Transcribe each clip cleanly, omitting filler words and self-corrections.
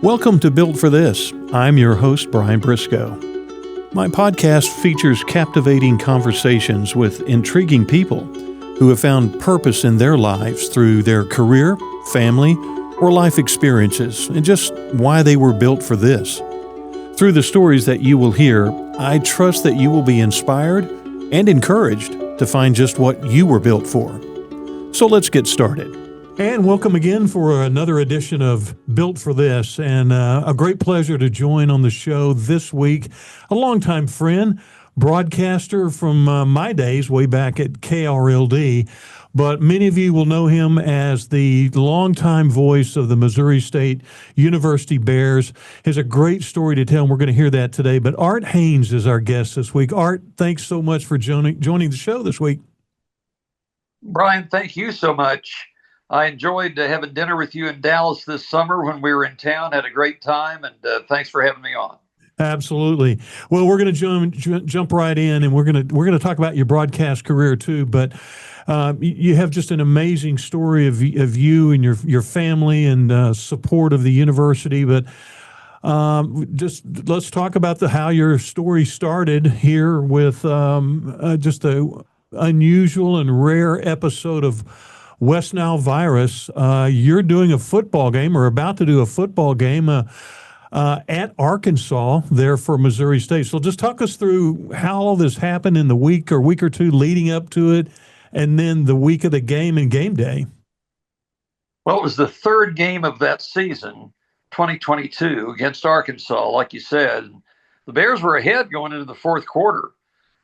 Welcome to Built for This. I'm your host, Brian Briscoe. My podcast features captivating conversations with intriguing people who have found purpose in their lives through their career, family, or life experiences, and just why they were built for this. Through the stories that you will hear, I trust that you will be inspired and encouraged to find just what you were built for. So let's get started. And welcome again for another edition of Built for This, and a great pleasure to join on the show this week, a longtime friend, broadcaster from my days way back at KRLD, but many of you will know him as the longtime voice of the Missouri State University Bears. He has a great story to tell, and we're going to hear that today. But Art Hains is our guest this week. Art, thanks so much for joining the show this week. Brian, thank you so much. I enjoyed having dinner with you in Dallas this summer when we were in town. Had a great time, and thanks for having me on. Absolutely. Well, we're going to jump right in, and we're going to talk about your broadcast career too. But you have just an amazing story of you and your family and support of the university. But just let's talk about how your story started here with just a unusual and rare episode of West Nile Virus. You're doing a football game, or about to do a football game at Arkansas there for Missouri State. So just talk us through how all this happened in the week or two leading up to it, and then the week of the game and game day. Well, it was the third game of that season, 2022, against Arkansas. Like you said, the Bears were ahead going into the fourth quarter,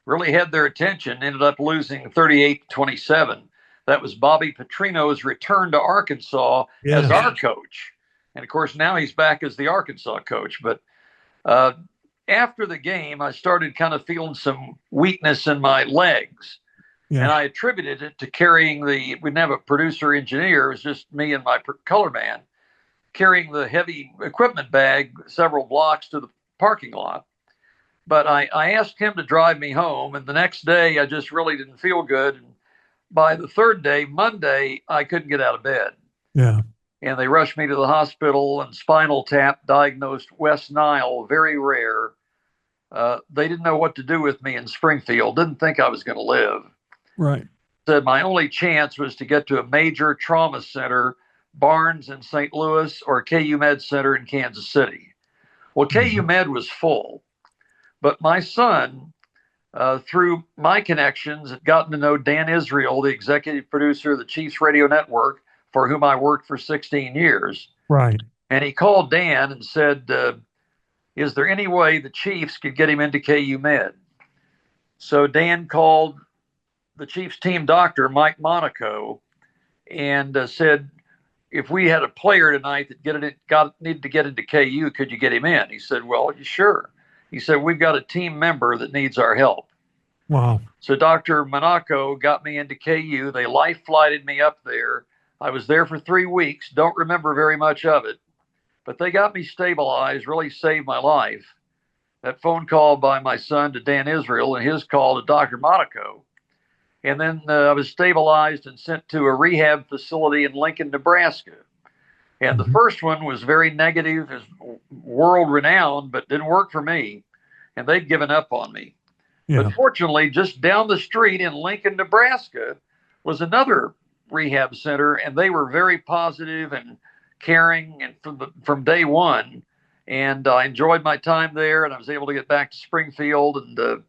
really had their attention, ended up losing 38-27. That was Bobby Petrino's return to Arkansas as our coach. And, of course, now he's back as the Arkansas coach. But after the game, I started kind of feeling some weakness in my legs. Yeah. And I attributed it to carrying we didn't have a producer engineer. It was just me and my color man carrying the heavy equipment bag several blocks to the parking lot. But I asked him to drive me home. And the next day, I just really didn't feel good. And by the third day, Monday, I couldn't get out of bed. Yeah. And they rushed me to the hospital, and spinal tap, diagnosed West Nile, very rare. They didn't know what to do with me in Springfield, didn't think I was going to live. Right. Said my only chance was to get to a major trauma center, Barnes in St. Louis or KU Med Center in Kansas City. Well, KU Med was full, but my son, through my connections, had gotten to know Dan Israel, the executive producer of the Chiefs Radio Network, for whom I worked for 16 years. Right. And he called Dan and said, is there any way the Chiefs could get him into KU Med? So Dan called the Chiefs team doctor, Mike Monaco, and said, if we had a player tonight that needed to get into KU, could you get him in? He said, well, sure. He said, we've got a team member that needs our help. Wow. So Dr. Monaco got me into KU. They life flighted me up there. I was there for 3 weeks. Don't remember very much of it, but they got me stabilized, really saved my life. That phone call by my son to Dan Israel and his call to Dr. Monaco. And then I was stabilized and sent to a rehab facility in Lincoln, Nebraska. And the first one was very negative, is world renowned, but didn't work for me. And they'd given up on me. Yeah. But fortunately, just down the street in Lincoln, Nebraska, was another rehab center, and they were very positive and caring, and from day one. And I enjoyed my time there, and I was able to get back to Springfield and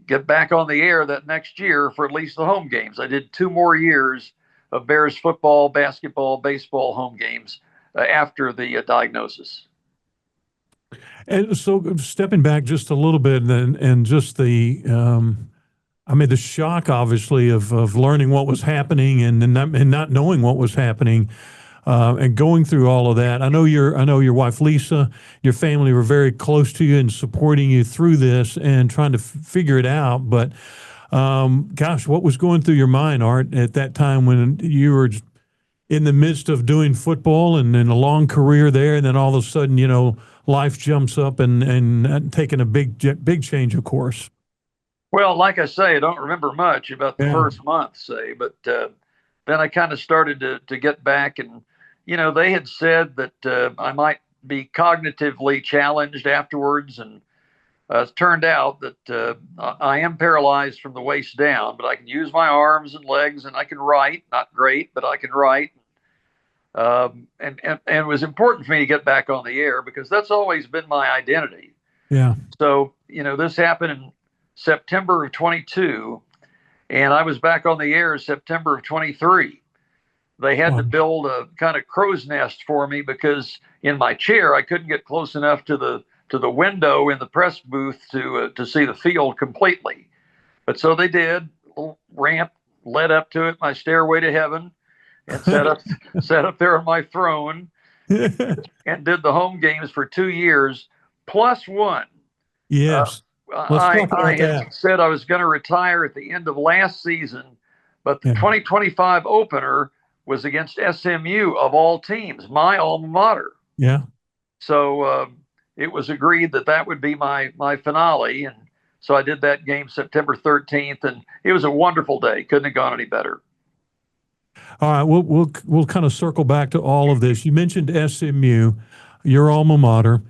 get back on the air that next year for at least the home games. I did 2 more years of Bears football, basketball, baseball home games after the diagnosis. And so stepping back just a little bit and just the shock, obviously, of learning what was happening and not knowing what was happening, and going through all of that. I know your wife, Lisa, your family were very close to you and supporting you through this and trying to figure it out. But gosh, what was going through your mind, Art, at that time when you were in the midst of doing football and a long career there, and then all of a sudden, life jumps up and taking a big change, of course? Well, like I say, I don't remember much about the first month, but then I kind of started to get back, and they had said that I might be cognitively challenged afterwards. And it turned out that I am paralyzed from the waist down, but I can use my arms and legs, and I can write. Not great, but I can write. And it was important for me to get back on the air because that's always been my identity. Yeah. So, this happened in September of 22, and I was back on the air in September of 23. They had to build a kind of crow's nest for me because in my chair, I couldn't get close enough to the window in the press booth to see the field completely. But so they did. A little ramp led up to it, my stairway to heaven, and sat up there on my throne and did the home games for 2 years, plus one. Yes. I had said I was going to retire at the end of last season, but the 2025 opener was against SMU of all teams, my alma mater. Yeah. So it was agreed that would be my finale. And so I did that game September 13th, and it was a wonderful day. Couldn't have gone any better. All right, we'll kind of circle back to all of this. You mentioned SMU, your alma mater,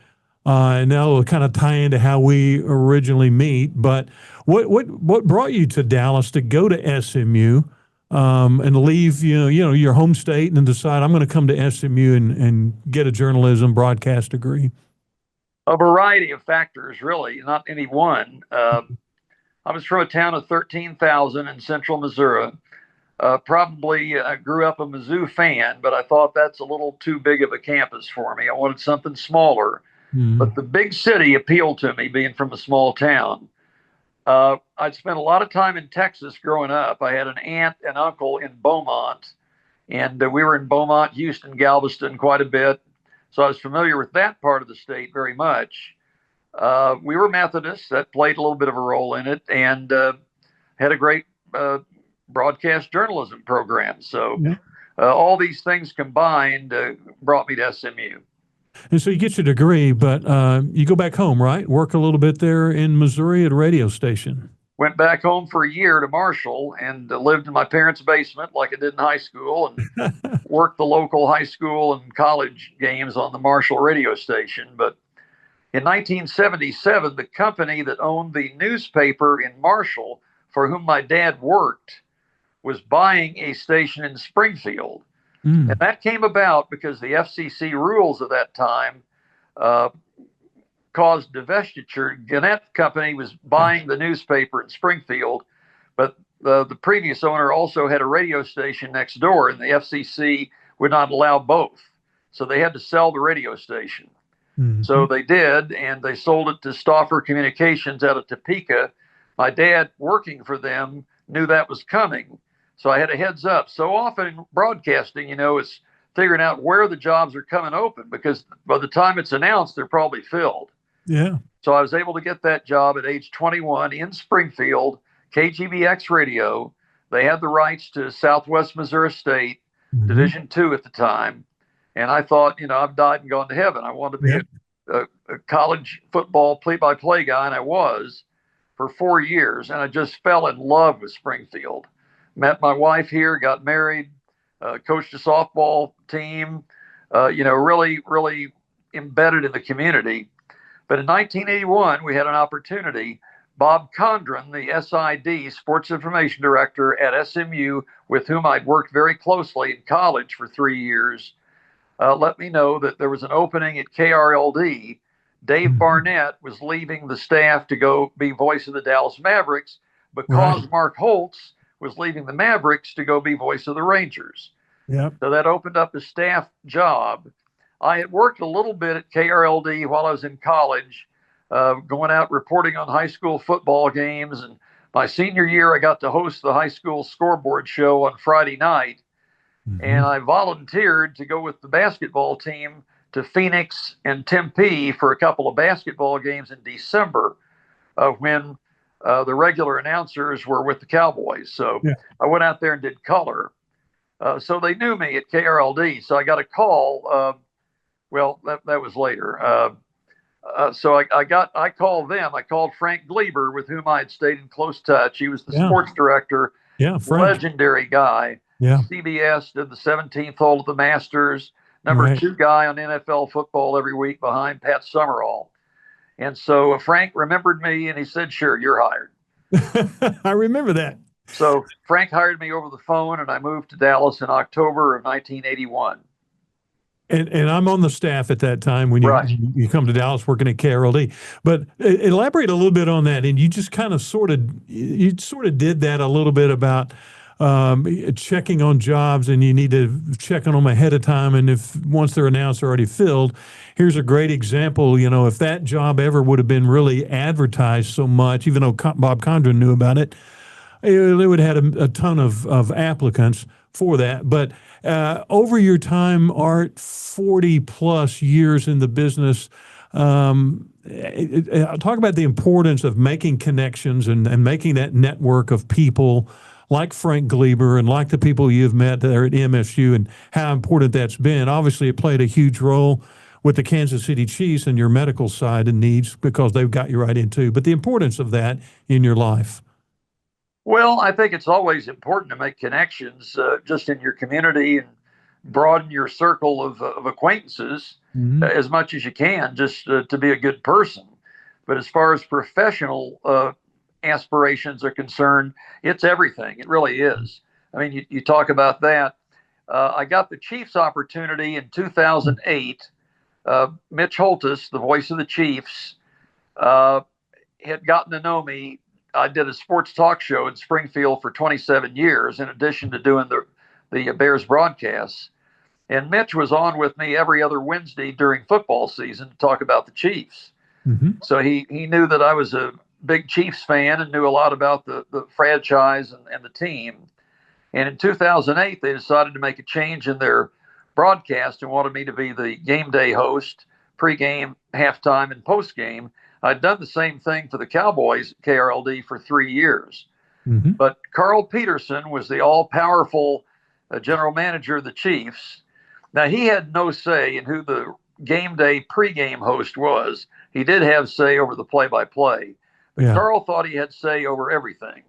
and now we'll kind of tie into how we originally meet. But what brought you to Dallas to go to SMU and leave your home state and then decide I'm going to come to SMU and get a journalism broadcast degree? A variety of factors, really, not any one. I was from a town of 13,000 in central Missouri. Probably I grew up a Mizzou fan, but I thought that's a little too big of a campus for me. I wanted something smaller. But the big city appealed to me, being from a small town. I'd spent a lot of time in Texas growing up. I had an aunt and uncle in Beaumont, and we were in Beaumont, Houston, Galveston quite a bit. So I was familiar with that part of the state very much. We were Methodists. That played a little bit of a role in it, and had a great broadcast journalism program. So all these things combined brought me to SMU. And so you get your degree, but you go back home, right? Work a little bit there in Missouri at a radio station. Went back home for a year to Marshall and lived in my parents' basement like I did in high school, and worked the local high school and college games on the Marshall radio station. But in 1977, the company that owned the newspaper in Marshall, for whom my dad worked, was buying a station in Springfield. And that came about because the FCC rules of that time caused divestiture. Gannett Company was buying the newspaper in Springfield, but the previous owner also had a radio station next door, and the FCC would not allow both. So they had to sell the radio station. So they did, and they sold it to Stauffer Communications out of Topeka. My dad, working for them, knew that was coming. So I had a heads up. So often in broadcasting, it's figuring out where the jobs are coming open, because by the time it's announced, they're probably filled. Yeah. So I was able to get that job at age 21 in Springfield, KGBX Radio. They had the rights to Southwest Missouri State, Division II at the time. And I thought, I've died and gone to heaven. I wanted to be a college football play-by-play guy, and I was for 4 years. And I just fell in love with Springfield. Met my wife here, got married, coached a softball team, really, really embedded in the community. But in 1981, we had an opportunity. Bob Condren, the SID, Sports Information Director at SMU, with whom I'd worked very closely in college for 3 years, let me know that there was an opening at KRLD. Dave Barnett was leaving the staff to go be voice of the Dallas Mavericks because Mark Holtz was leaving the Mavericks to go be voice of the Rangers. Yep. So that opened up a staff job. I had worked a little bit at KRLD while I was in college, going out reporting on high school football games. And my senior year, I got to host the high school scoreboard show on Friday night. And I volunteered to go with the basketball team to Phoenix and Tempe for a couple of basketball games in December, when the regular announcers were with the Cowboys. So I went out there and did color. So they knew me at KRLD. So I got a call. That was later. So I called them. I called Frank Gleber, with whom I had stayed in close touch. He was the sports director. Yeah, Frank. Legendary guy. Yeah. CBS did the 17th hole of the Masters. number two guy on NFL football every week behind Pat Summerall. And so Frank remembered me, and he said, "Sure, you're hired." I remember that. So Frank hired me over the phone, and I moved to Dallas in October of 1981. And I'm on the staff at that time when you come to Dallas working at KRLD. But elaborate a little bit on that. And you just kind of sort of did that a little bit about checking on jobs, and you need to check on them ahead of time. And if once they're announced, they're already filled. Here's a great example. You know, if that job ever would have been really advertised so much, even though Bob Condren knew about it, they would have had a ton of applicants for that. But over your time, Art, 40 plus years in the business, talk about the importance of making connections and making that network of people like Frank Gleber and like the people you've met there at MSU, and how important that's been. Obviously, it played a huge role with the Kansas City Chiefs and your medical side and needs, because they've got you right into. But the importance of that in your life. Well, I think it's always important to make connections just in your community and broaden your circle of acquaintances as much as you can, just to be a good person. But as far as professional aspirations are concerned, it's everything. It really is. I mean, you talk about that. I got the Chiefs opportunity in 2008. Mitch Holtis, the voice of the Chiefs, had gotten to know me. I did a sports talk show in Springfield for 27 years, in addition to doing the Bears broadcasts. And Mitch was on with me every other Wednesday during football season to talk about the Chiefs. So he knew that I was a big Chiefs fan and knew a lot about the franchise and the team. And in 2008, they decided to make a change in their broadcast and wanted me to be the game day host, pregame, halftime, and postgame. I'd done the same thing for the Cowboys, KRLD, for 3 years. But Carl Peterson was the all-powerful general manager of the Chiefs. Now, he had no say in who the game day pregame host was. He did have say over the play-by-play. But Carl thought he had say over everything.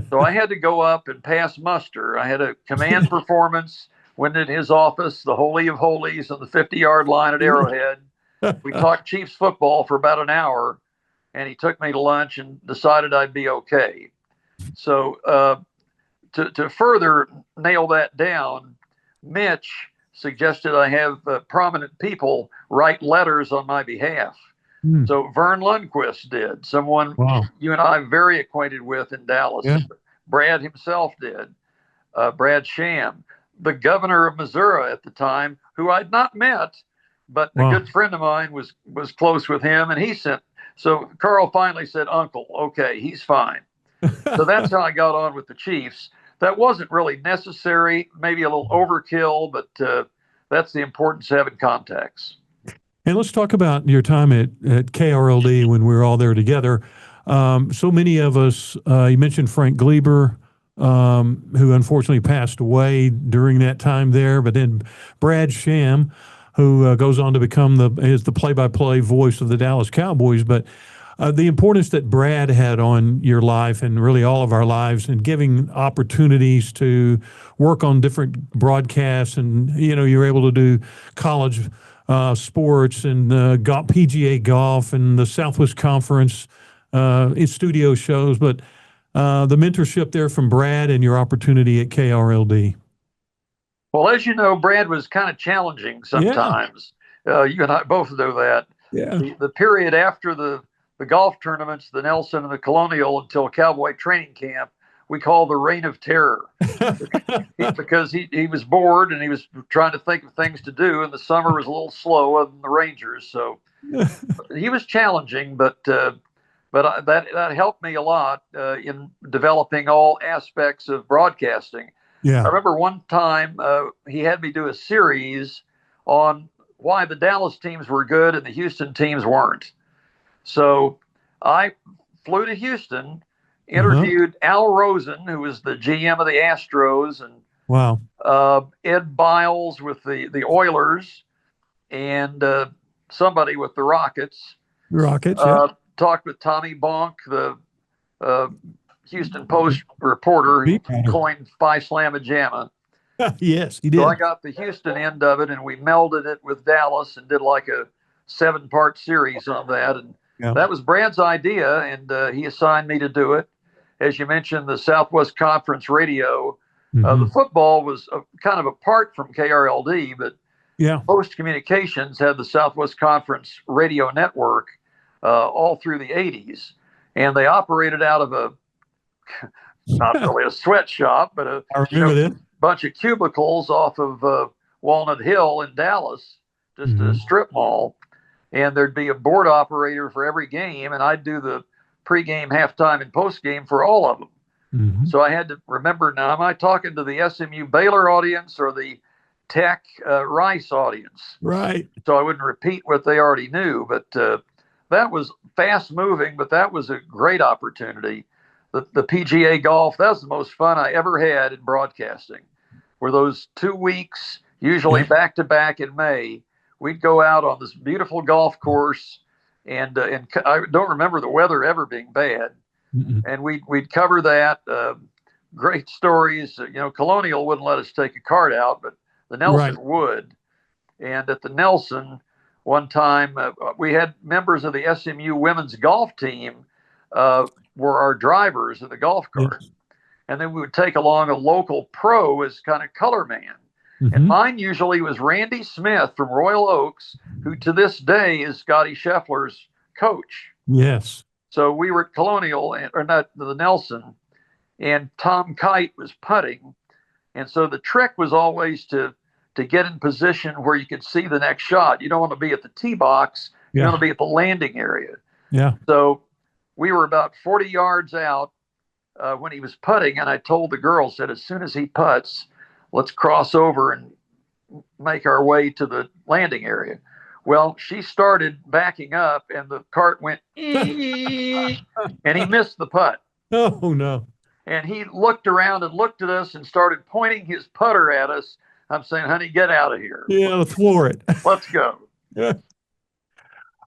So I had to go up and pass muster. I had a command performance, went in his office, the Holy of Holies on the 50-yard line at Arrowhead. We talked Chiefs football for about an hour, and he took me to lunch and decided I'd be okay. So to further nail that down, Mitch suggested I have prominent people write letters on my behalf. So Vern Lundquist did, someone you and I are very acquainted with in Dallas. Brad himself did. Brad Sham, the governor of Missouri at the time, who I'd not met, but a good friend of mine was close with him, and he sent. So Carl finally said, "Uncle, okay, he's fine." So that's how I got on with the Chiefs. That wasn't really necessary, maybe a little overkill, but that's the importance of having contacts. And let's talk about your time at KRLD when we were all there together. So many of us, you mentioned Frank Gleber, who unfortunately passed away during that time there, but then Brad Sham, who goes on to become the play-by-play voice of the Dallas Cowboys. But the importance that Brad had on your life and really all of our lives, and giving opportunities to work on different broadcasts, and you're able to do college sports and PGA golf and the Southwest Conference in studio shows. But the mentorship there from Brad and your opportunity at KRLD. Well, as you know, Brad was kind of challenging sometimes. You and I both know that. The period after the golf tournaments, the Nelson and the Colonial, until Cowboy training camp, we call the Reign of Terror. Because he was bored and he was trying to think of things to do, and the summer was a little slow other than the Rangers. So he was challenging, but that helped me a lot in developing all aspects of broadcasting. I remember one time he had me do a series on why the Dallas teams were good and the Houston teams weren't. So I flew to Houston, interviewed Al Rosen, who was the GM of the Astros, and Ed Biles with the Oilers, and somebody with the Rockets. Talked with Tommy Bonk, the Houston Post reporter who coined Phi Slamma Jamma. Yes, he So did. I got the Houston end of it, and we melded it with Dallas and did like a 7-part series on that. And Yeah. that was Brad's idea, and he assigned me to do it. As you mentioned, the Southwest Conference Radio. The football was kind of apart from KRLD, but Yeah. Post Communications had the Southwest Conference Radio Network all through the 80s. And they operated out of a, not really a sweatshop, but a I remember that. bunch of cubicles off of Walnut Hill in Dallas, just a strip mall. And there'd be a board operator for every game, and I'd do the pregame, halftime, and postgame for all of them. So I had to remember, now, am I talking to the SMU Baylor audience or the Tech Rice audience? Right. So I wouldn't repeat what they already knew, but that was fast moving, but that was a great opportunity. The PGA golf, that was the most fun I ever had in broadcasting. Were those 2 weeks, usually back to back in May, we'd go out on this beautiful golf course, and I don't remember the weather ever being bad. And we'd cover that. Great stories. Colonial wouldn't let us take a cart out, but the Nelson would. And at the Nelson, one time we had members of the SMU women's golf team were our drivers of the golf cart. And then we would take along a local pro as kind of color man. And mine usually was Randy Smith from Royal Oaks, who to this day is Scotty Scheffler's coach. Yes. So we were at Colonial, or not the Nelson, and Tom Kite was putting. And so the trick was always to get in position where you could see the next shot. You don't want to be at the tee box. You want to be at the landing area. Yeah. So we were about 40 yards out when he was putting, and I told the girls that as soon as he putts, let's cross over and make our way to the landing area. Well, she started backing up, and the cart went, and he missed the putt. Oh, no. And he looked around and looked at us and started pointing his putter at us. I'm saying, honey, get out of here. Yeah, let's floor it. Let's go. Yeah.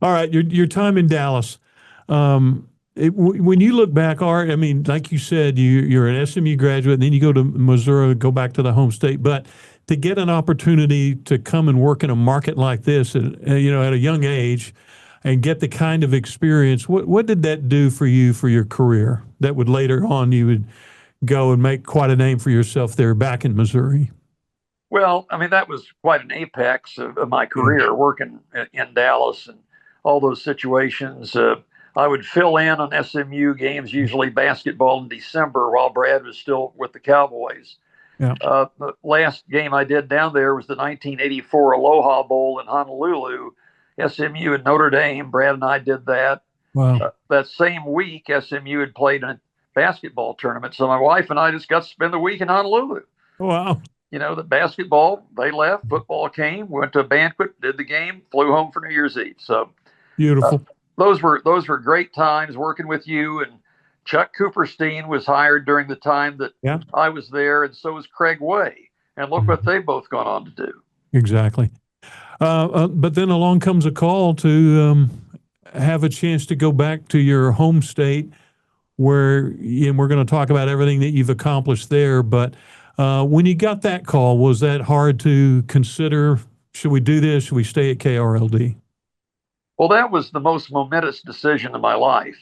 All right, your time in Dallas. When you look back, Art, I mean, like you said, you're an SMU graduate, and then you go to Missouri, go back to the home state. But to get an opportunity to come and work in a market like this, at a young age, and get the kind of experience, what did that do for you for your career? That would later on you would go and make quite a name for yourself there back in Missouri. Well, I mean, that was quite an apex of my career, working in Dallas and all those situations. I would fill in on SMU games, usually basketball in December, while Brad was still with the Cowboys. Yeah. The last game I did down there was the 1984 Aloha Bowl in Honolulu, SMU and Notre Dame. Brad and I did that. Wow. That same week, SMU had played a basketball tournament. So my wife and I just got to spend the week in Honolulu. Wow. The basketball, they left, football came, went to a banquet, did the game, flew home for New Year's Eve. So beautiful. Those were great times working with you. And Chuck Cooperstein was hired during the time that I was there, and so was Craig Way. And look what they've both gone on to do. Exactly. But then along comes a call to have a chance to go back to your home state, where, and we're going to talk about everything that you've accomplished there. But when you got that call, was that hard to consider? Should we do this? Should we stay at KRLD? Well, that was the most momentous decision of my life.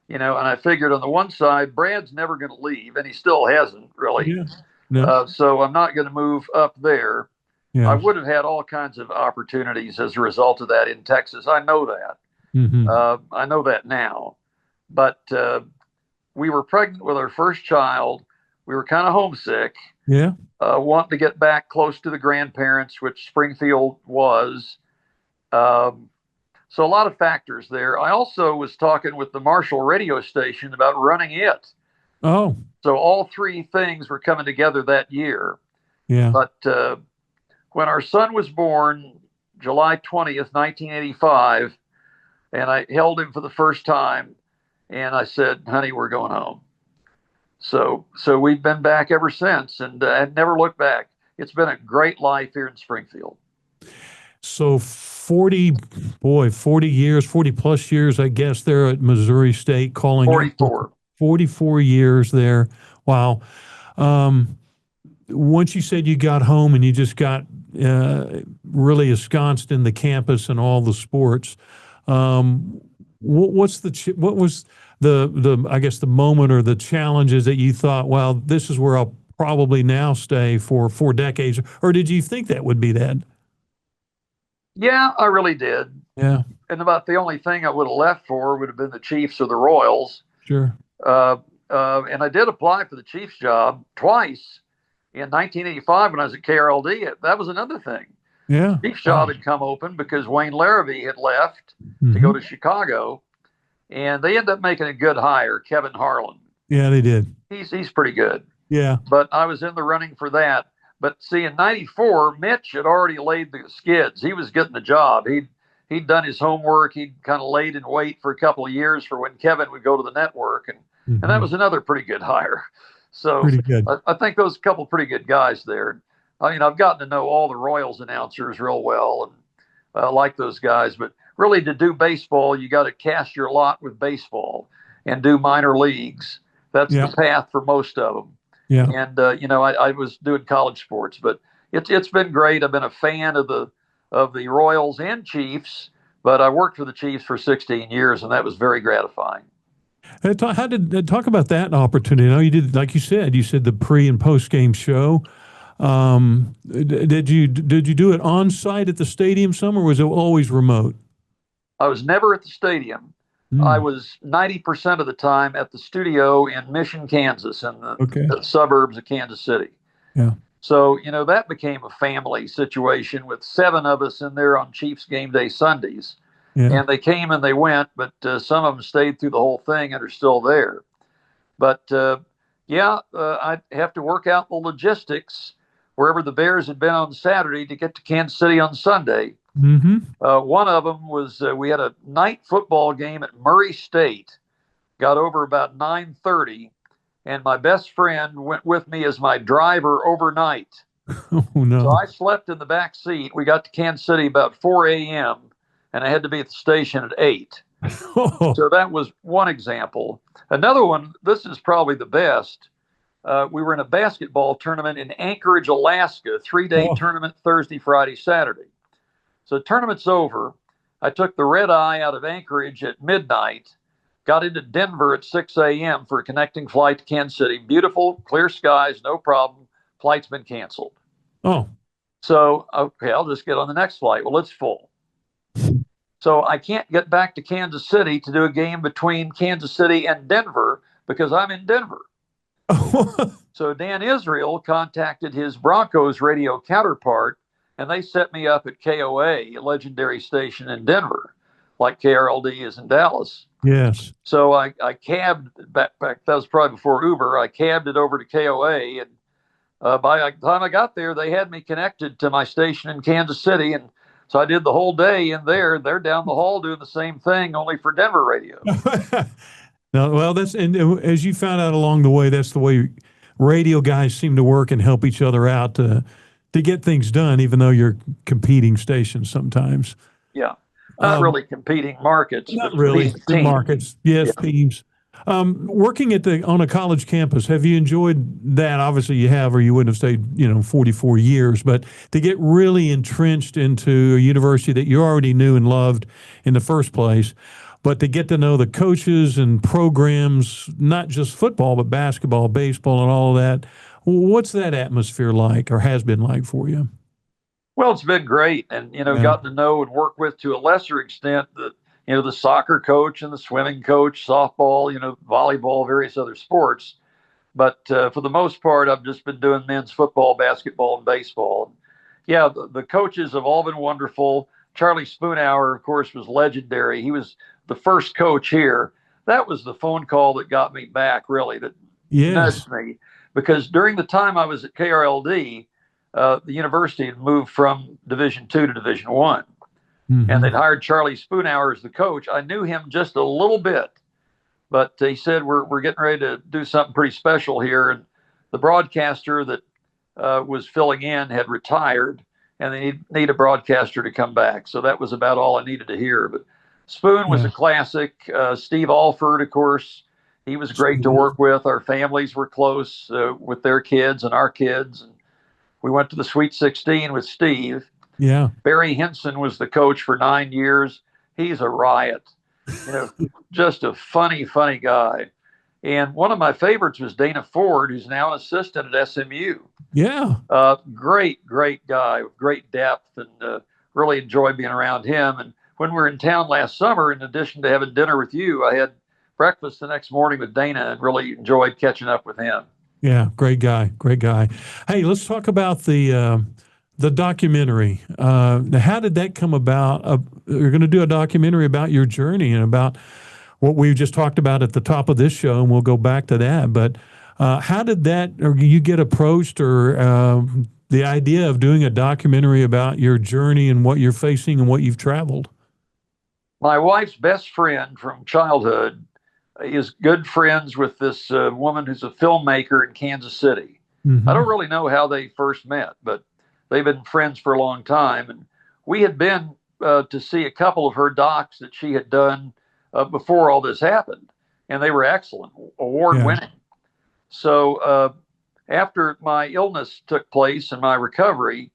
And I figured on the one side, Brad's never going to leave, and he still hasn't really. Yeah. No. So I'm not going to move up there. Yeah. I would have had all kinds of opportunities as a result of that in Texas. I know that. I know that now. But we were pregnant with our first child. We were kind of homesick. Yeah. Wanting to get back close to the grandparents, which Springfield was. So a lot of factors there. I also was talking with the Marshall radio station about running it. Oh. So all three things were coming together that year. Yeah. But when our son was born, July 20th, 1985, and I held him for the first time, and I said, honey, we're going home. So we've been back ever since, and I've never looked back. It's been a great life here in Springfield. So 40 years, 40 plus years, I guess, there at Missouri State, calling 44. 44 years there. Wow. once you said you got home and you just got really ensconced in the campus and all the sports, what was the I guess the moment or the challenges that you thought, well, this is where I'll probably now stay for 4 decades, or did you think that would be that? Yeah, I really did. Yeah, And about the only thing I would have left for would have been the Chiefs or the Royals. sure. And I did apply for the Chiefs job twice in 1985 when I was at KRLD. That was another thing. Yeah. Chiefs job had come open because Wayne Larrabee had left to go to Chicago, and they ended up making a good hire, Kevin Harlan. Yeah, they did. He's pretty good. Yeah. But I was in the running for that. But see, in '94, Mitch had already laid the skids. He was getting the job. He'd done his homework. He'd kind of laid in wait for a couple of years for when Kevin would go to the network, and that was another pretty good hire. So pretty good. I think those couple pretty good guys there. I mean, I've gotten to know all the Royals announcers real well, and I like those guys. But really, to do baseball, you got to cast your lot with baseball and do minor leagues. That's the path for most of them. Yeah. And I was doing college sports, but it's been great. I've been a fan of the Royals and Chiefs, but I worked for the Chiefs for 16 years, and that was very gratifying. Talk about that opportunity? Now you did, like you said the pre and post game show. Did you do it on site at the stadium some, or was it always remote? I was never at the stadium. I was 90% of the time at the studio in Mission, Kansas, in the suburbs of Kansas City. Yeah. So, that became a family situation with 7 of us in there on Chiefs game day Sundays. Yeah. And they came and they went, but some of them stayed through the whole thing and are still there. But, I'd have to work out the logistics wherever the Bears had been on Saturday to get to Kansas City on Sunday. One of them was we had a night football game at Murray State, got over about 9:30, and my best friend went with me as my driver overnight. Oh, no. So I slept in the back seat. We got to Kansas City about 4 a.m., and I had to be at the station at 8. So that was one example. Another one, this is probably the best. We were in a basketball tournament in Anchorage, Alaska, 3-day tournament, Thursday, Friday, Saturday. So the tournament's over. I took the red eye out of Anchorage at midnight, got into Denver at 6 a.m. for a connecting flight to Kansas City. Beautiful, clear skies, no problem. Flight's been canceled. Oh. So, okay, I'll just get on the next flight. Well, it's full. So I can't get back to Kansas City to do a game between Kansas City and Denver because I'm in Denver. So Dan Israel contacted his Broncos radio counterpart, and they set me up at KOA, a legendary station in Denver, like KRLD is in Dallas. Yes. So I cabbed back. That was probably before Uber. I cabbed it over to KOA, and by the time I got there, they had me connected to my station in Kansas City, and so I did the whole day in there. They're down the hall doing the same thing, only for Denver radio. No, well, and as you found out along the way, that's the way radio guys seem to work and help each other out to get things done, even though you're competing stations sometimes. Yeah, not really competing markets. Not really markets. Yes, yeah. Teams. Working on a college campus, have you enjoyed that? Obviously you have, or you wouldn't have stayed, 44 years, but to get really entrenched into a university that you already knew and loved in the first place, but to get to know the coaches and programs, not just football, but basketball, baseball, and all of that. What's that atmosphere like, or has been like for you? Well, it's been great. And, gotten to know and work with, to a lesser extent, the soccer coach and the swimming coach, softball, volleyball, various other sports. But for the most part, I've just been doing men's football, basketball, and baseball. Yeah, the coaches have all been wonderful. Charlie Spoonhour, of course, was legendary. He was the first coach here. That was the phone call that got me back, really, that nudged me. Because during the time I was at KRLD, the university had moved from Division II to Division I. And they'd hired Charlie Spoonhour as the coach. I knew him just a little bit, but he said, we're getting ready to do something pretty special here. And the broadcaster that was filling in had retired, and they need a broadcaster to come back. So that was about all I needed to hear. But Spoon was a classic. Steve Alford, of course, he was great to work with. Our families were close with their kids and our kids. And We went to the Sweet 16 with Steve. Yeah. Barry Henson was the coach for 9 years. He's a riot, just a funny, funny guy. And one of my favorites was Dana Ford, who's now an assistant at SMU. Yeah. Great, great guy with great depth, and really enjoyed being around him. And when we were in town last summer, in addition to having dinner with you, I had breakfast the next morning with Dana and really enjoyed catching up with him. Yeah, great guy, great guy. Hey, let's talk about the documentary. How did that come about? You're going to do a documentary about your journey and about what we just talked about at the top of this show, and we'll go back to that. But how did that, or you get approached, or the idea of doing a documentary about your journey and what you're facing and what you've traveled? My wife's best friend from childhood is good friends with this woman who's a filmmaker in Kansas City. Mm-hmm. I don't really know how they first met, but they've been friends for a long time. And we had been to see a couple of her docs that she had done before all this happened, and they were excellent, award-winning. Yeah. So after my illness took place and my recovery,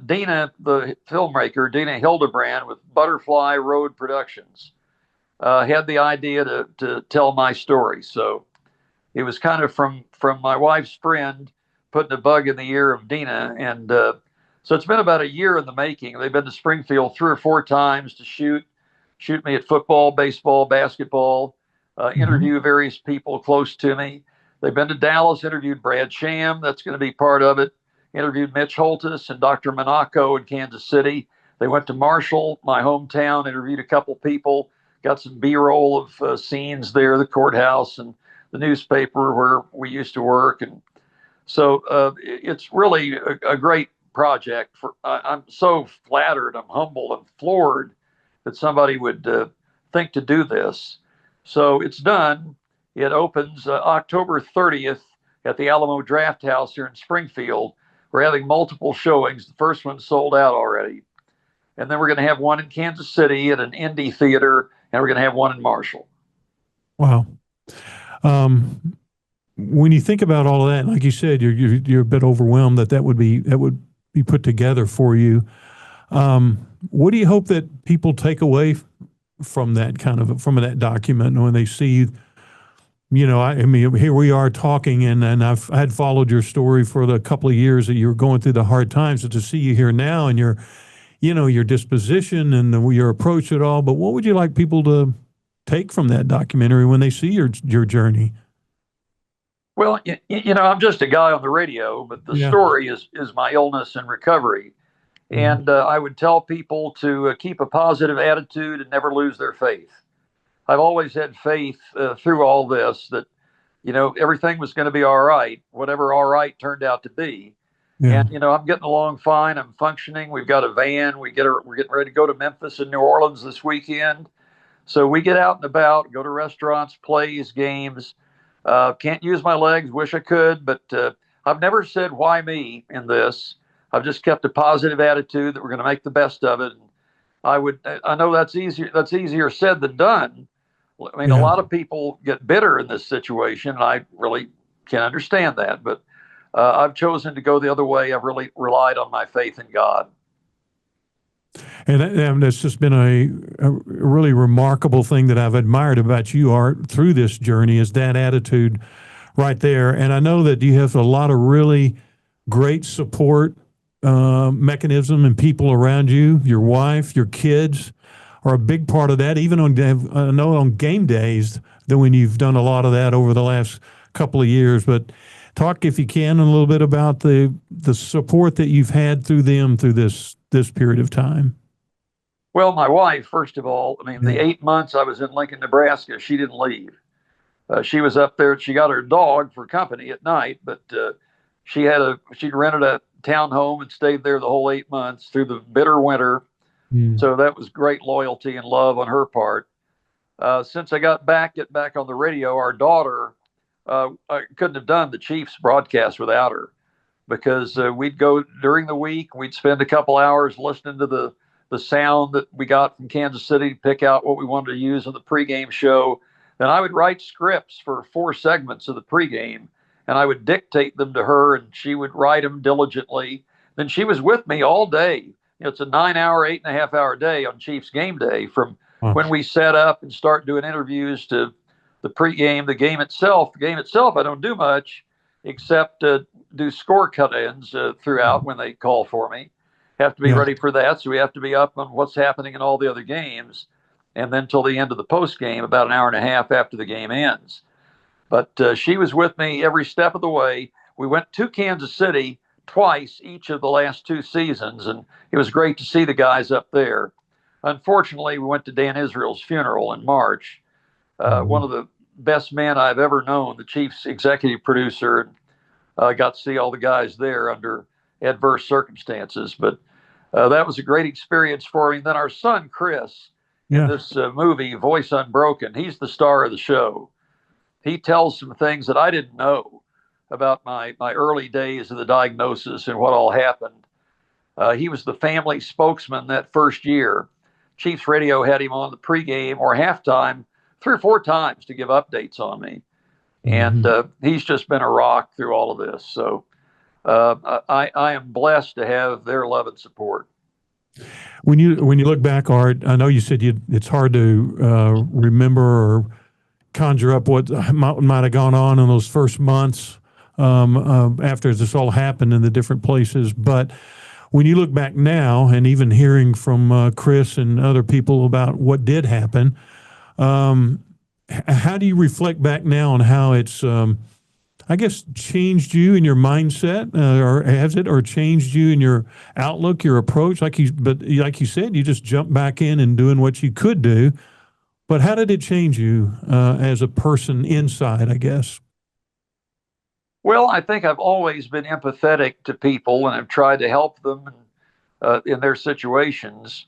Dina, the filmmaker, Dina Hildebrand with Butterfly Road Productions, had the idea to tell my story. So it was kind of from my wife's friend putting a bug in the ear of Dina. And so it's been about a year in the making. They've been to Springfield 3 or 4 times to shoot me at football, baseball, basketball, interview various people close to me. They've been to Dallas, interviewed Brad Sham. That's going to be part of it. Interviewed Mitch Holtis and Dr. Monaco in Kansas City. They went to Marshall, my hometown, interviewed a couple people, got some B-roll of scenes there, the courthouse and the newspaper where we used to work. And so it's really a great project. I'm so flattered, I'm humbled, I'm floored that somebody would think to do this. So it's done. It opens October 30th at the Alamo Draft House here in Springfield. We're having multiple showings. The first one sold out already. And then we're going to have one in Kansas City at an indie theater, and we're going to have one in Marshall. Wow. When you think about all of that, like you said, you're a bit overwhelmed that would be put together for you. What do you hope that people take away from that from that document when they see? I mean, here we are talking, and I had followed your story for the couple of years that you were going through the hard times. So to see you here now and your disposition and your approach at all, but what would you like people to take from that documentary when they see your journey? Well, I'm just a guy on the radio, but the story is my illness and recovery. And I would tell people to keep a positive attitude and never lose their faith. I've always had faith through all this that, everything was going to be all right, whatever all right turned out to be. Yeah. And, I'm getting along fine. I'm functioning. We've got a van. We're getting ready to go to Memphis and New Orleans this weekend. So we get out and about, go to restaurants, plays, games. Can't use my legs. Wish I could, but I've never said why me in this. I've just kept a positive attitude that we're going to make the best of it. I know that's easier. That's easier said than done. I mean, a lot of people get bitter in this situation, and I really can understand that. But I've chosen to go the other way. I've really relied on my faith in God. And that's just been a really remarkable thing that I've admired about you, Art, through this journey is that attitude right there. And I know that you have a lot of really great support mechanism and people around you. Your wife, your kids are a big part of that. Even on game days, that when you've done a lot of that over the last couple of years. But talk, if you can, a little bit about the support that you've had through them through this period of time. Well, my wife, first of all, the 8 months I was in Lincoln, Nebraska, she didn't leave. She was up there. She got her dog for company at night, but she rented a townhome and stayed there the whole 8 months through the bitter winter. So that was great loyalty and love on her part. Since I got back on the radio, our daughter, I couldn't have done the Chiefs broadcast without her, because we'd go during the week, we'd spend a couple hours listening to the sound that we got from Kansas City to pick out what we wanted to use on the pregame show. Then I would write scripts for 4 segments of the pregame, and I would dictate them to her, and she would write them diligently. Then she was with me all day. It's a 9-hour, 8.5-hour day on Chiefs game day, from when we set up and start doing interviews to the pregame, the game itself. The game itself, I don't do much except do score cut-ins throughout when they call for me. Have to be ready for that, so we have to be up on what's happening in all the other games, and then till the end of the post game, about an hour and a half after the game ends. But she was with me every step of the way. We went to Kansas City twice each of the last 2 seasons, and it was great to see the guys up there. Unfortunately, we went to Dan Israel's funeral in March. One of the best men I've ever known, the Chiefs executive producer, got to see all the guys there under adverse circumstances. But that was a great experience for me. And then our son, Chris, in this movie, Voice Unbroken, he's the star of the show. He tells some things that I didn't know about my early days of the diagnosis and what all happened. He was the family spokesman that first year. Chiefs Radio had him on the pregame or halftime 3 or 4 times to give updates on me. And he's just been a rock through all of this. So I am blessed to have their love and support. When you look back, Art, I know you said it's hard to remember or conjure up what might have gone on in those first months after this all happened in the different places. But when you look back now, and even hearing from Chris and other people about what did happen, how do you reflect back now on how it's, I guess, changed you in your mindset, or has it, or changed you in your outlook, your approach? Like you said, you just jumped back in and doing what you could do. But how did it change you as a person inside, I guess? Well, I think I've always been empathetic to people and have tried to help them in their situations.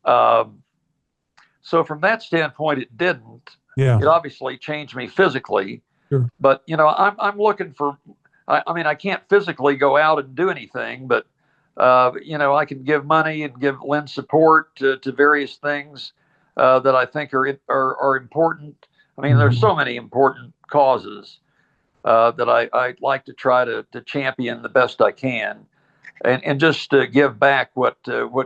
So from that standpoint, it didn't. Yeah. It obviously changed me physically. Sure. But, I'm looking for, I can't physically go out and do anything, but, I can give money and lend support to various things that I think are important. I mean, there's so many important causes that I like to try to champion the best I can, and just to give back what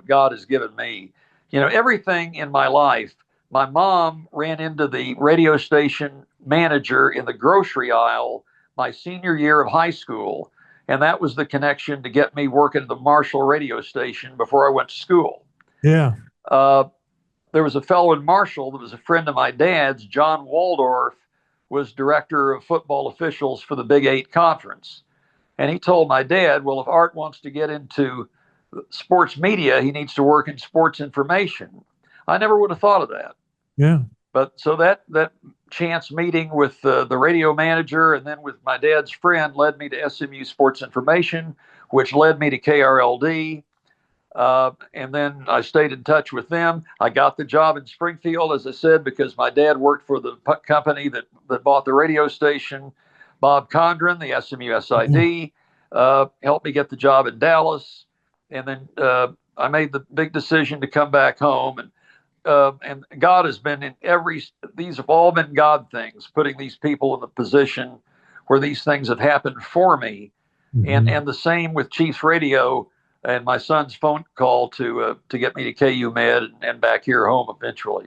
God has given me. Everything in my life. My mom ran into the radio station manager in the grocery aisle my senior year of high school, and that was the connection to get me working at the Marshall radio station before I went to school. Yeah. There was a fellow in Marshall that was a friend of my dad's, John Waldorf, was director of football officials for the Big 8 Conference. And he told my dad, well, if Art wants to get into sports media, he needs to work in sports information. I never would have thought of that. Yeah. But so that chance meeting with the radio manager and then with my dad's friend led me to SMU Sports Information, which led me to KRLD. And then I stayed in touch with them. I got the job in Springfield, as I said, because my dad worked for the company that bought the radio station. Bob Condren, the SMU SID, helped me get the job in Dallas. And then I made the big decision to come back home. And God has been in these have all been God things, putting these people in the position where these things have happened for me. And the same with Chiefs Radio and my son's phone call to get me to KU Med and back here home eventually.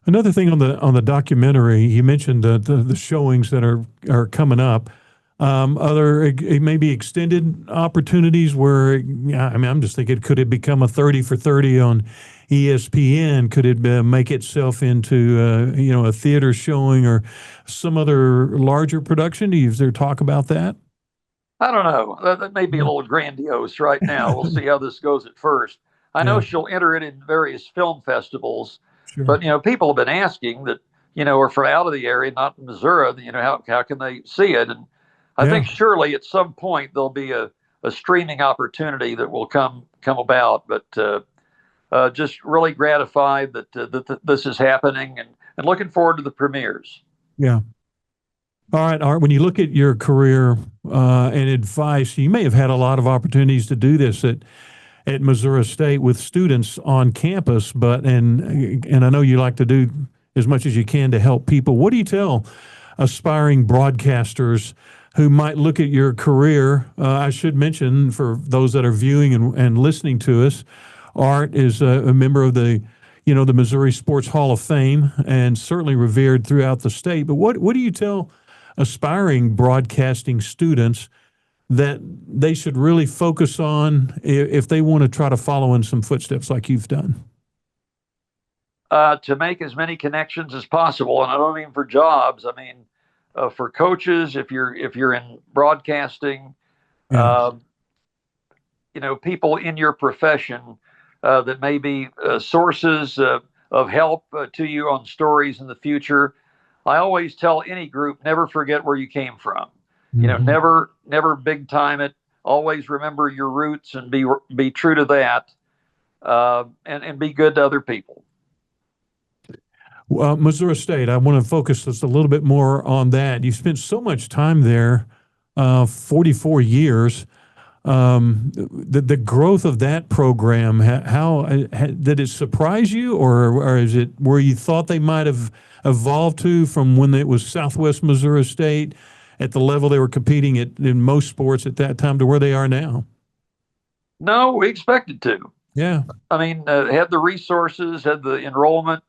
Another thing on the documentary, you mentioned the showings that are coming up. Other maybe extended opportunities where, I'm just thinking, could it become a 30 for 30 on ESPN? Could it make itself into a theater showing or some other larger production? Is there talk about that? I don't know. That may be a little grandiose right now. We'll see how this goes at first. I know she'll enter it in various film festivals, but people have been asking that, are from out of the area, not in Missouri, how can they see it? And I think surely at some point there'll be a streaming opportunity that will come about, but just really gratified that this is happening and looking forward to the premieres. Yeah. All right, Art, when you look at your career and advice, you may have had a lot of opportunities to do this at Missouri State with students on campus, and I know you like to do as much as you can to help people. What do you tell aspiring broadcasters who might look at your career? I should mention, for those that are viewing and listening to us, Art is a member of the Missouri Sports Hall of Fame, and certainly revered throughout the state. But what do you tell aspiring broadcasting students that they should really focus on if they want to try to follow in some footsteps like you've done? To make as many connections as possible, and I don't mean for jobs. I mean for coaches. If you're in broadcasting, Yeah. People in your profession that may be sources of help to you on stories in the future. I always tell any group, never forget where you came from. Mm-hmm. Never big time it. Always remember your roots and be true to that, and be good to other people. Missouri State, I want to focus just a little bit more on that. You spent so much time there, 44 years. The growth of that program, how did it surprise you, or is it where you thought they might have evolved to from when it was Southwest Missouri State at the level they were competing at in most sports at that time to where they are now? No, we expected to. Yeah. I mean, had the resources, had the enrollment,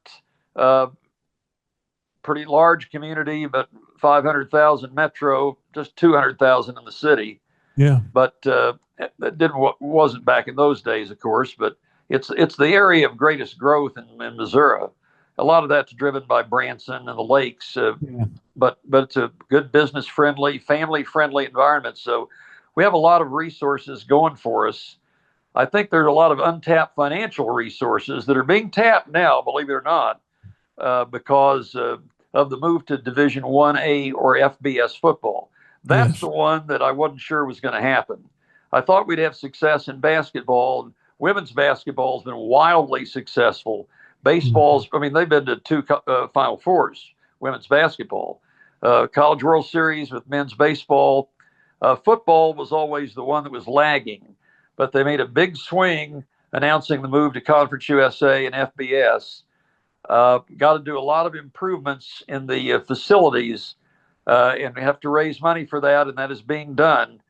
pretty large community, but 500,000 metro, just 200,000 in the city. Yeah. But that wasn't back in those days, of course. But it's the area of greatest growth in Missouri. A lot of that's driven by Branson and the lakes. But it's a good business friendly, family friendly environment. So we have a lot of resources going for us. I think there's a lot of untapped financial resources that are being tapped now, believe it or not, because of the move to Division 1A or FBS football. That's the one that I wasn't sure was going to happen. I thought we'd have success in basketball. Women's basketball has been wildly successful. Baseball's, I mean, they've been to two Final Fours, women's basketball. College World Series with men's baseball. Football was always the one that was lagging, but they made a big swing announcing the move to Conference USA and FBS. Got to do a lot of improvements in the facilities, and we have to raise money for that, and that is being done.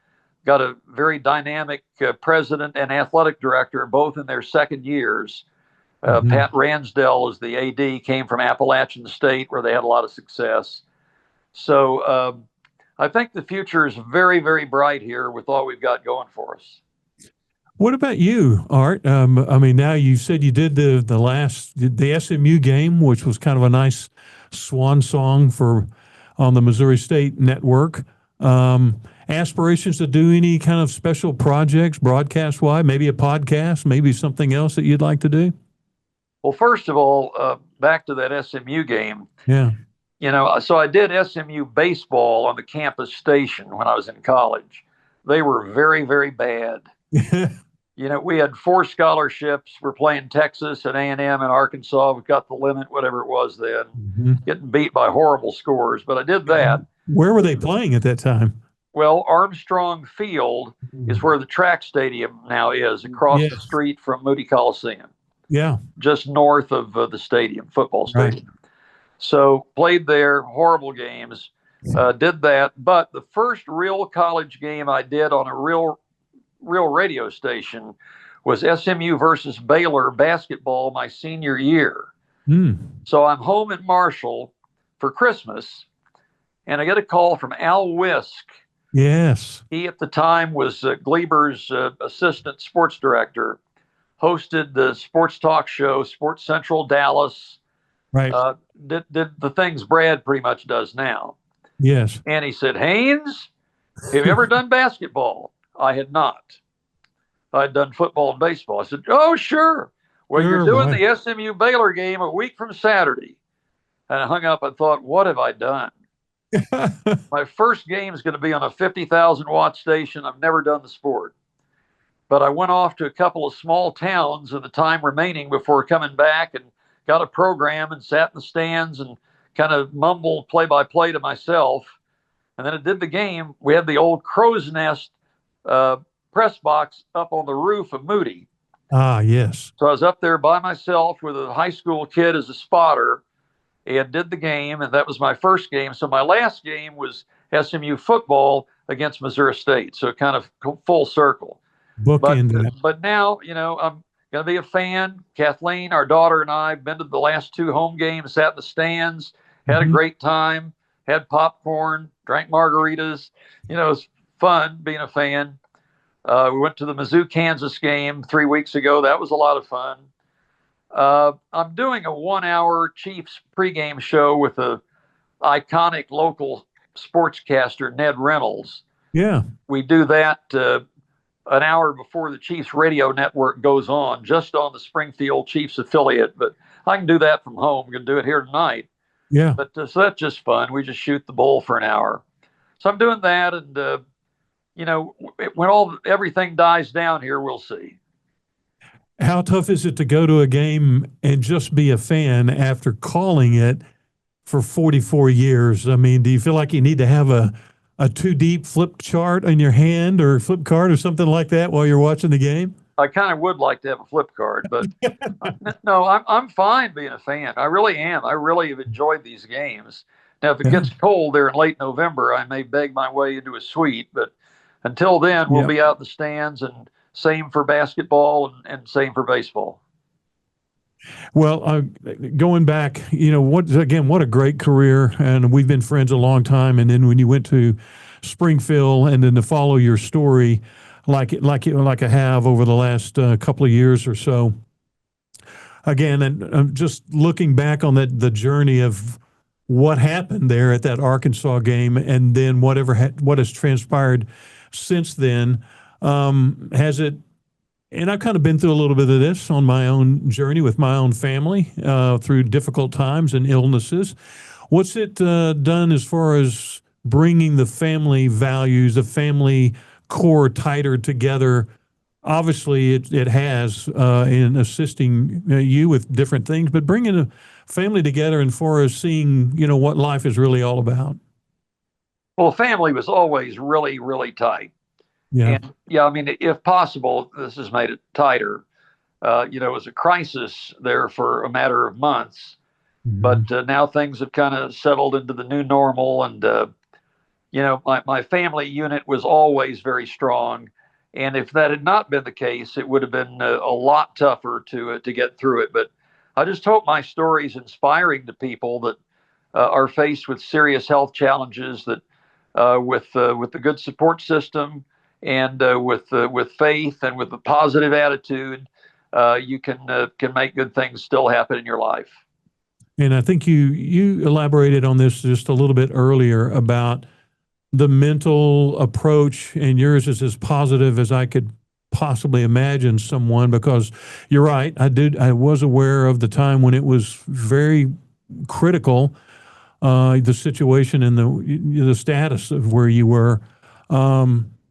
Got a very dynamic president and athletic director, both in their second years. Pat Ransdell is the AD, came from Appalachian State, where they had a lot of success. So I think the future is very, very bright here with all we've got going for us. What about you, Art? I mean, now you said you did the SMU game, which was kind of a nice swan song on the Missouri State Network. Aspirations to do any kind of special projects, broadcast-wise, maybe a podcast, maybe something else that you'd like to do? Well, first of all, back to that SMU game. Yeah. So I did SMU baseball on the campus station when I was in college. They were very, very bad. We had 4 scholarships. We're playing Texas and A&M and Arkansas. We got the limit, whatever it was then, getting beat by horrible scores. But I did that. Where were they playing at that time? Well, Armstrong Field is where the track stadium now is, across the street from Moody Coliseum. Yeah. Just north of the stadium, football stadium. Right. So played there, horrible games, did that. But the first real college game I did on a real radio station was SMU versus Baylor basketball my senior year. So I'm home in Marshall for Christmas, and I get a call from Al Wisk. Yes. He at the time was Gleber's assistant sports director, hosted the sports talk show, Sports Central Dallas. Right. Did the things Brad pretty much does now. Yes. And he said, Hains, have you ever done basketball? I had not. I'd done football and baseball. I said, oh, sure. Well, you're doing the SMU Baylor game a week from Saturday. And I hung up and thought, what have I done? My first game is going to be on a 50,000 watt station. I've never done the sport. But I went off to a couple of small towns in the time remaining before coming back and got a program and sat in the stands and kind of mumbled play-by-play to myself. And then I did the game. We had the old crow's nest press box up on the roof of Moody. Ah, yes. So I was up there by myself with a high school kid as a spotter. and did the game, and that was my first game. So my last game was SMU football against Missouri State. So kind of full circle. Bookend that. But now, I'm going to be a fan. Kathleen, our daughter, and I have been to the last 2 home games, sat in the stands, had a great time, had popcorn, drank margaritas. It was fun being a fan. We went to the Mizzou, Kansas game 3 weeks ago. That was a lot of fun. I'm doing a 1-hour Chiefs pregame show with a iconic local sportscaster, Ned Reynolds. Yeah. We do that an hour before the Chiefs radio network goes on, just on the Springfield Chiefs affiliate. But I can do that from home. I'm going to do it here tonight. Yeah. But so that's just fun. We just shoot the bull for an hour. So I'm doing that. And, when everything dies down here, we'll see. How tough is it to go to a game and just be a fan after calling it for 44 years? I mean, do you feel like you need to have a too deep flip chart in your hand or flip card or something like that while you're watching the game? I kind of would like to have a flip card, but no, I'm fine being a fan. I really am. I really have enjoyed these games. Now, if it gets cold there in late November, I may beg my way into a suite, but until then, we'll be out in the stands, and same for basketball and same for baseball. Well, going back, what a great career, and we've been friends a long time. And then when you went to Springfield, and then to follow your story, like I have over the last couple of years or so. Again, and I'm just looking back on the journey of what happened there at that Arkansas game, and then what has transpired since then. Has it? And I've kind of been through a little bit of this on my own journey with my own family through difficult times and illnesses. What's it done as far as bringing the family values, the family core tighter together? Obviously, it has in assisting you with different things, but bringing a family together and for us seeing, what life is really all about. Well, family was always really, really tight. Yeah. And I mean, if possible, this has made it tighter. It was a crisis there for a matter of months, but now things have kind of settled into the new normal. And, my family unit was always very strong. And if that had not been the case, it would have been a lot tougher to get through it. But I just hope my story is inspiring to people that are faced with serious health challenges, that with the good support system, and with faith and with a positive attitude, you can make good things still happen in your life. And I think you elaborated on this just a little bit earlier about the mental approach, and yours is as positive as I could possibly imagine someone, because you're right. I was aware of the time when it was very critical, the situation and the status of where you were.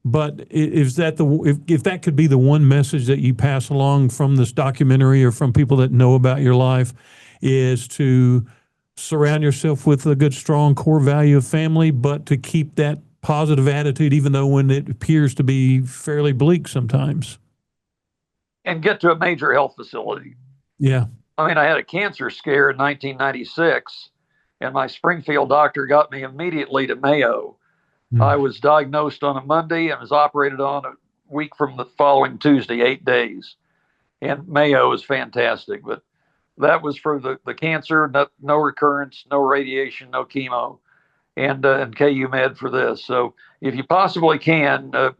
But if that could be the one message that you pass along from this documentary or from people that know about your life, is to surround yourself with a good, strong core value of family, but to keep that positive attitude, even though when it appears to be fairly bleak sometimes. And get to a major health facility. Yeah. I mean, I had a cancer scare in 1996, and my Springfield doctor got me immediately to Mayo. I was diagnosed on a Monday and was operated on a week from the following Tuesday, 8 days. And Mayo is fantastic, but that was for the cancer, no recurrence, no radiation, no chemo, and KU Med for this. So if you possibly can, there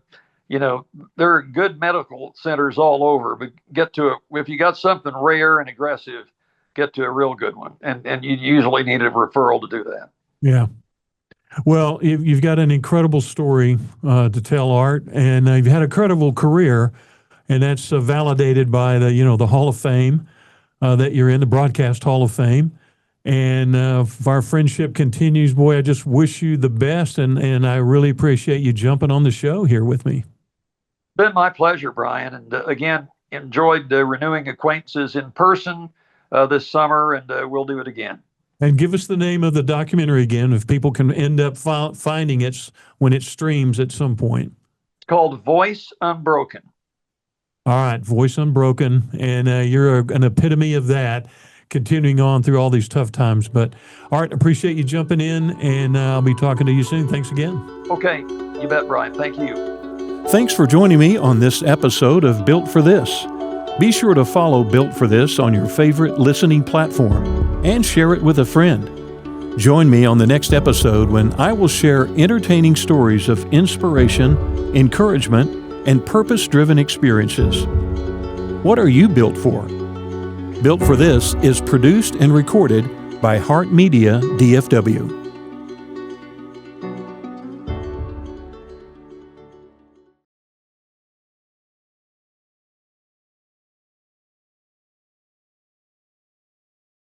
are good medical centers all over, but if you got something rare and aggressive, get to a real good one. And you usually need a referral to do that. Yeah. Well, you've got an incredible story to tell, Art, and you've had a credible career, and that's validated by the Hall of Fame that you're in, the Broadcast Hall of Fame. And if our friendship continues, boy, I just wish you the best, and I really appreciate you jumping on the show here with me. Been my pleasure, Brian, and again, enjoyed renewing acquaintances in person this summer, and we'll do it again. And give us the name of the documentary again, if people can end up finding it when it streams at some point. It's called Voice Unbroken. All right, Voice Unbroken. And you're an epitome of that. continuing on through all these tough times. But Art, appreciate you jumping in, and I'll be talking to you soon. Thanks again. Okay, you bet, Brian. Thank you. Thanks for joining me on this episode of Built for This. Be sure to follow Built for This on your favorite listening platform and share it with a friend. Join me on the next episode when I will share entertaining stories of inspiration, encouragement, and purpose-driven experiences. What are you built for? Built for This is produced and recorded by Heart Media DFW.